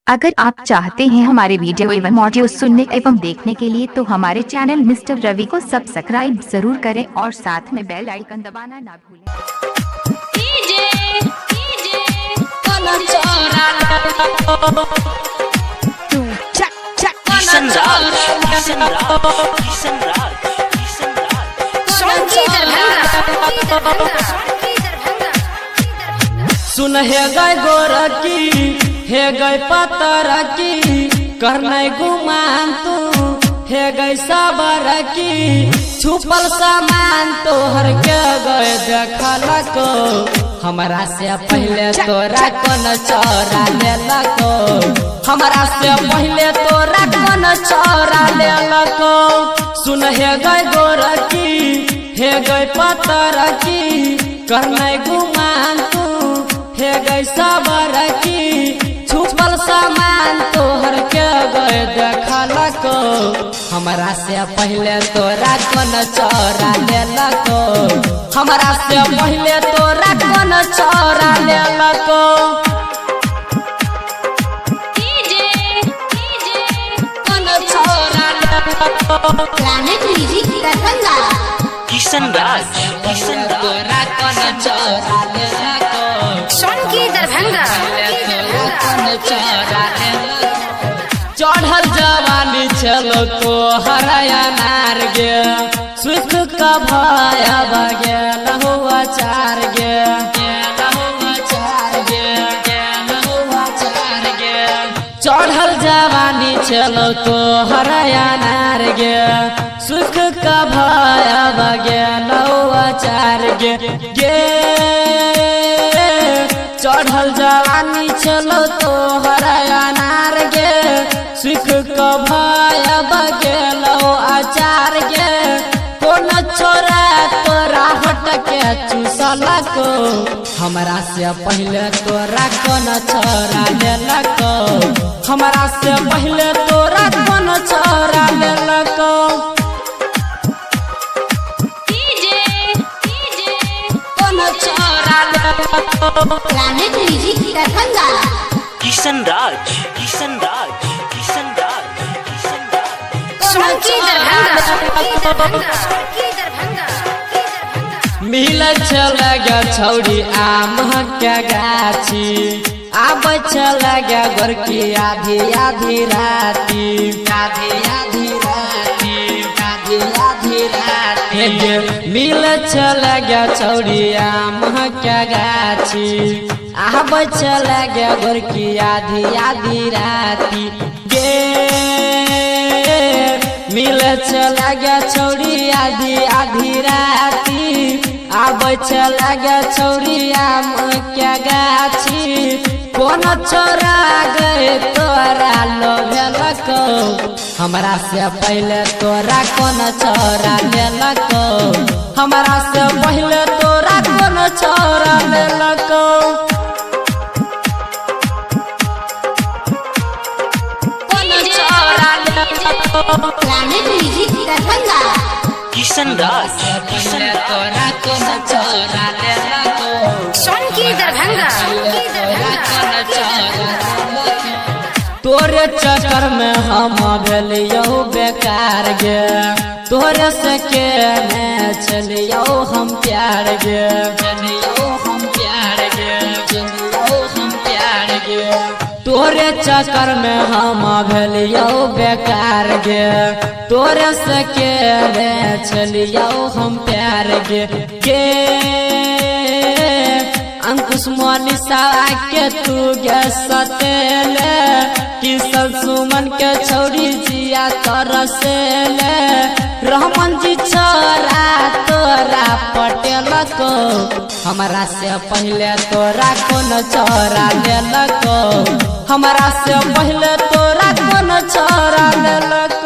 अगर आप चाहते हैं हमारे वीडियो एवं ऑडियो सुनने एवं देखने के लिए तो हमारे चैनल मिस्टर रवि को सब्सक्राइब जरूर करें और साथ में बेल आइकन दबाना ना भूलें। सुन हे गए गोरकी हे गए पतरकी करने गुमान तू हे गए सबर की छुपल सामान तोहर के गए देखल को हमरा से पहले तोरा कौन चोरा लेलको हमरा से पहले तोरा कौन चोरा लेलको। सुन हे गए गोरकी हे गए पतरकी करने गुमान तू हे गए सबर की छुपल सामान तोहर के गए देखल को हमरा से पहले तोरा कौन चोरा लेलको हमरा से पहले तोरा कौन चोरा लेलको। किशन राज तोरा कौन चोरा लेलको दरभंगा चढ़ल जवानी चलो तो हराया नार गे सुख का भाया बगे लहुआ चार गे चढ़ल जवानी चलो तो हराया नार गे सुख का भाया बगे लहुआ चार गे चढ़ल जवानी चलो तो हराया नार गे सुख का भाया बगे लो आचार गे कौन छोरा तोरा हट के चूसला को हमरा से पहले तोरा कौन छोरा लेलको हमरा से पहले तोरा कौन छोरा लेलको। किशन राज मिल चल गया छौड़ी आम के गाछी आब चल गया गोरकी आधी आधी राती मिल चल गया छौड़ी आम के गाछी आब चल गया गोरकी आधी आधी राती गे मिल चल गया छौड़ी आधी आधी राती आब चल गया छौड़ी आम के गाछी कौन छोरा गए तोरा लोभलको हमरा से पहले तोरा कौन छोरा लेलको हमरा से पहले तोरा कौन छोरा लेलको। किशन राज तोरा कौन छोरा लेलको तोरे चक्कर में हम भेलियो बेकार गे तोरे से के चलियो हम प्यार गे तोरे चक्कर में हम भेलियो बेकार गे तोरे से के चलियो हम प्यार गे अंकुश मनीषा के तू गे सतेले किशन सुमन के छौड़ी जिया तरसेले रहमान जी छोरा तोरा पटेल को हमरा से पहले तोरा कौन छोरा लेलको हमरा से पहले तोरा कौन छोरा लेलको।